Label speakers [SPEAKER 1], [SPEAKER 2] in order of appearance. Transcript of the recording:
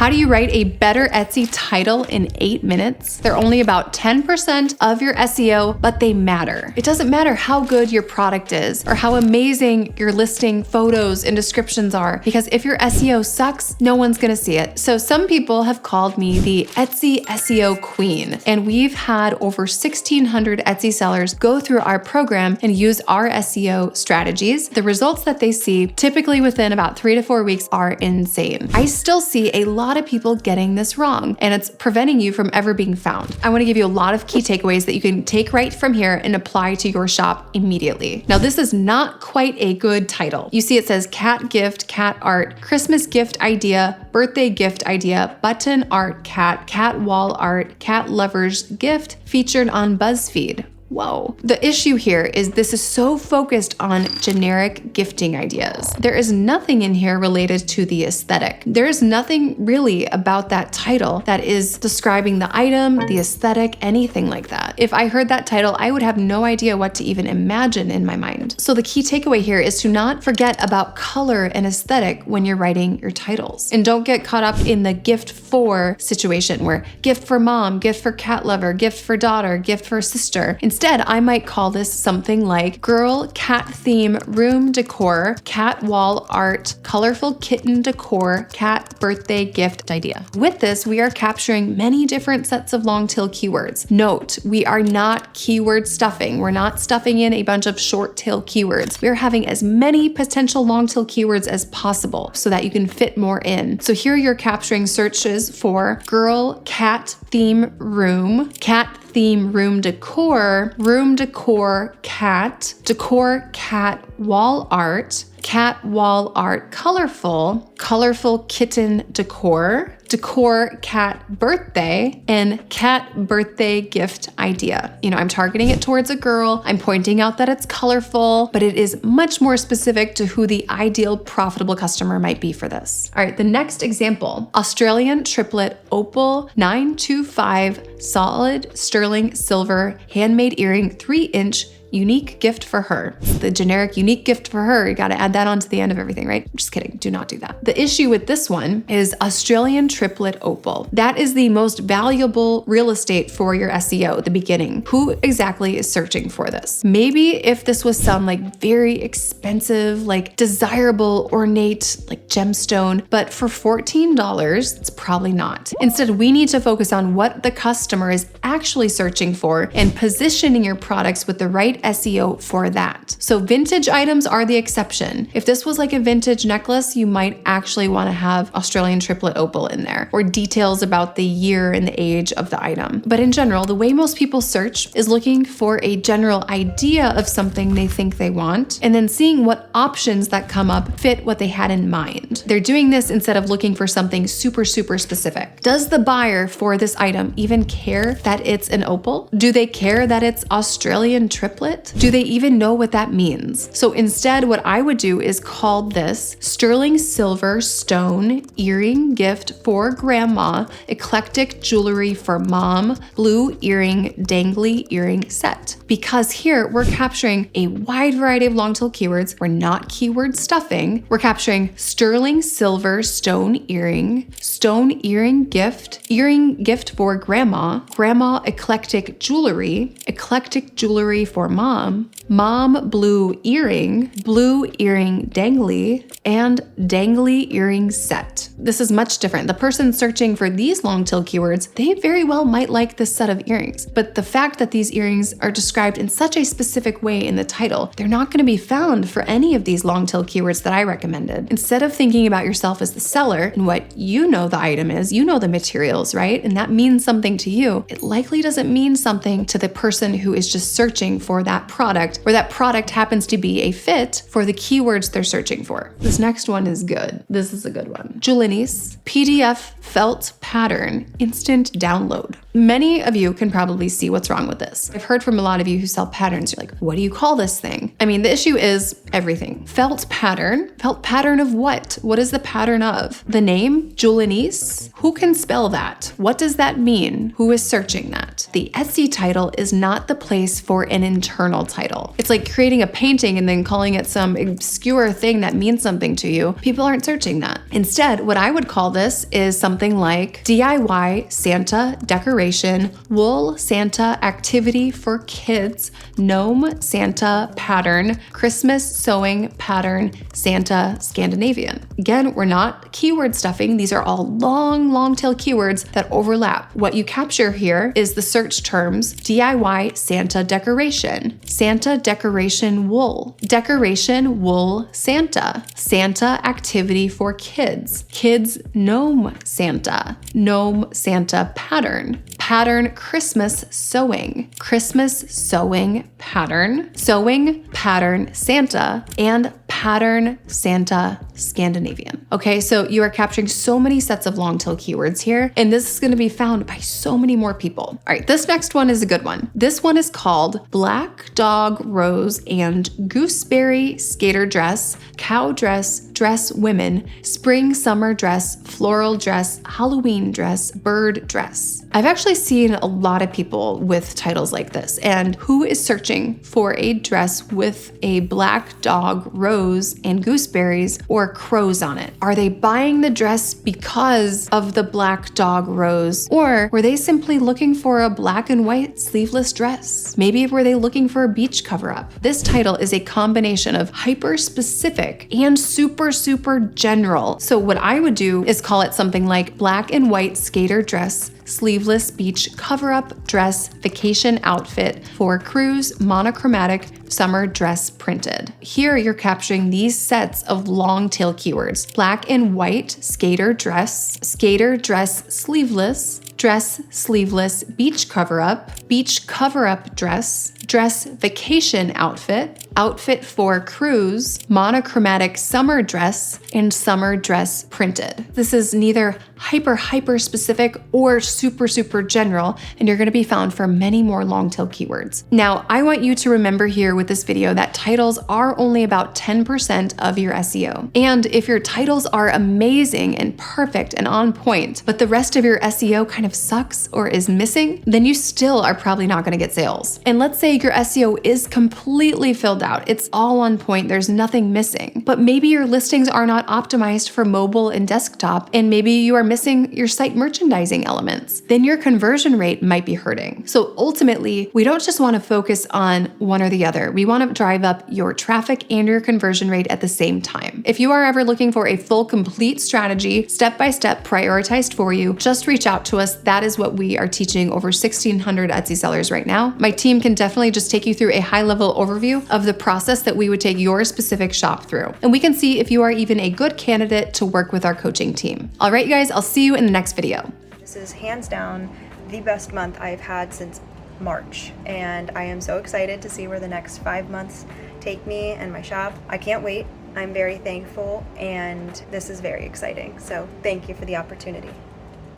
[SPEAKER 1] How do you write a better Etsy title in 8 minutes? They're only about 10% of your SEO, but they matter. It doesn't matter how good your product is or how amazing your listing photos and descriptions are, because if your SEO sucks, no one's gonna see it. So some people have called me the Etsy SEO queen, and we've had over 1,600 Etsy sellers go through our program and use our SEO strategies. The results that they see typically within about 3 to 4 weeks are insane. I still see a lot of people getting this wrong, and it's preventing you from ever being found. I want to give you a lot of key takeaways that you can take right from here and apply to your shop immediately. Now, this is not quite a good title. You see it says cat gift, cat art, Christmas gift idea, birthday gift idea, button art cat, cat wall art, cat lovers gift, featured on BuzzFeed. Whoa. The issue here is this is so focused on generic gifting ideas. There is nothing in here related to the aesthetic. There is nothing really about that title that is describing the item, the aesthetic, anything like that. If I heard that title, I would have no idea what to even imagine in my mind. So the key takeaway here is to not forget about color and aesthetic when you're writing your titles. And don't get caught up in the gift for situation where gift for mom, gift for cat lover, gift for daughter, gift for sister. Instead, I might call this something like girl cat theme room decor, cat wall art, colorful kitten decor, cat birthday gift idea. With this, we are capturing many different sets of long tail keywords. Note, we are not keyword stuffing. We're not stuffing in a bunch of short tail keywords. We're having as many potential long tail keywords as possible so that you can fit more in. So here you're capturing searches for girl cat theme room decor, cat wall art, colorful kitten decor cat birthday, and cat birthday gift idea. I'm targeting it towards a girl. I'm pointing out that it's colorful, but it is much more specific to who the ideal profitable customer might be for this. All right, the next example, Australian triplet opal 925 solid sterling silver handmade earring 3-inch unique gift for her. The generic unique gift for her, you gotta add that onto the end of everything, right? I'm just kidding, do not do that. The issue with this one is Australian triplet opal. That is the most valuable real estate for your SEO at the beginning. Who exactly is searching for this? Maybe if this was some like very expensive, like desirable, ornate, like gemstone, but for $14, it's probably not. Instead, we need to focus on what the customer is actually searching for and positioning your products with the right SEO for that. So vintage items are the exception. If this was like a vintage necklace, you might actually want to have Australian triplet opal in there or details about the year and the age of the item. But in general, the way most people search is looking for a general idea of something they think they want and then seeing what options that come up fit what they had in mind. They're doing this instead of looking for something super specific. Does the buyer for this item even care that it's an opal? Do they care that it's Australian triplet? Do they even know what that means? So instead, what I would do is call this sterling silver stone earring gift for grandma, eclectic jewelry for mom, blue earring, dangly earring set. Because here we're capturing a wide variety of long tail keywords. We're not keyword stuffing. We're capturing sterling silver stone earring gift for grandma, eclectic jewelry for mom blue earring dangly, and dangly earring set. This is much different. The person searching for these long tail keywords, they very well might like this set of earrings, but the fact that these earrings are described in such a specific way in the title, they're not going to be found for any of these long tail keywords that I recommended. Instead of thinking about yourself as the seller and what you know the item is, you know the materials, right? And that means something to you. It likely doesn't mean something to the person who is just searching for that product, or that product happens to be a fit for the keywords they're searching for. This next one is good. This is a good one. Julinis PDF felt pattern, instant download. Many of you can probably see what's wrong with this. I've heard from a lot of you who sell patterns. You're like, what do you call this thing? I mean, the issue is everything. Felt pattern of what? What is the pattern of? The name, Julianese? Who can spell that? What does that mean? Who is searching that? The Etsy title is not the place for an internal title. It's like creating a painting and then calling it some obscure thing that means something to you. People aren't searching that. Instead, what I would call this is something like DIY Santa decoration, wool Santa activity for kids, gnome Santa pattern, Christmas sewing pattern, Santa Scandinavian. Again, we're not keyword stuffing. These are all long tail keywords that overlap. What you capture here is the search terms DIY Santa decoration, Santa decoration wool, decoration wool Santa, Santa activity for kids, kids gnome Santa, gnome Santa pattern, pattern Christmas sewing, Christmas sewing pattern, sewing pattern Santa, and pattern Santa Scandinavian. Okay, so you are capturing so many sets of long tail keywords here, and this is going to be found by so many more people. All right, this next one is a good one. This one is called Black Dog Rose and Gooseberry Skater Dress, Cow Dress, Dress Women, Spring Summer Dress, Floral Dress, Halloween Dress, Bird Dress. I've actually seen a lot of people with titles like this, and who is searching for a dress with a black dog, rose, and gooseberries or crows on it? Are they buying the dress because of the black dog, rose, or were they simply looking for a black and white sleeveless dress? Maybe were they looking for a beach cover-up? This title is a combination of hyper-specific and super general. So what I would do is call it something like black and white skater dress, sleeveless beach cover-up dress, vacation outfit for cruise, monochromatic summer dress printed. Here you're capturing these sets of long tail keywords: black and white skater dress sleeveless, dress sleeveless beach cover-up dress, dress vacation outfit, outfit for cruise, monochromatic summer dress, and summer dress printed. This is neither hyper specific or super general, and you're going to be found for many more long tail keywords. Now, I want you to remember here with this video that titles are only about 10% of your SEO. And if your titles are amazing and perfect and on point, but the rest of your SEO kind of sucks or is missing, then you still are probably not going to get sales. And let's say your SEO is completely filled out. It's all on point. There's nothing missing. But maybe your listings are not optimized for mobile and desktop, and maybe you are missing your site merchandising elements. Then your conversion rate might be hurting. So ultimately, we don't just want to focus on one or the other. We want to drive up your traffic and your conversion rate at the same time. If you are ever looking for a full, complete strategy, step-by-step prioritized for you, just reach out to us. That is what we are teaching over 1,600 Etsy sellers right now. My team can definitely just take you through a high-level overview of the process that we would take your specific shop through. And we can see if you are even a good candidate to work with our coaching team. All right, you guys, I'll see you in the next video.
[SPEAKER 2] This is hands down the best month I've had since March, and I am so excited to see where the next 5 months take me and my shop. I can't wait. I'm very thankful, and this is very exciting. So thank you for the opportunity.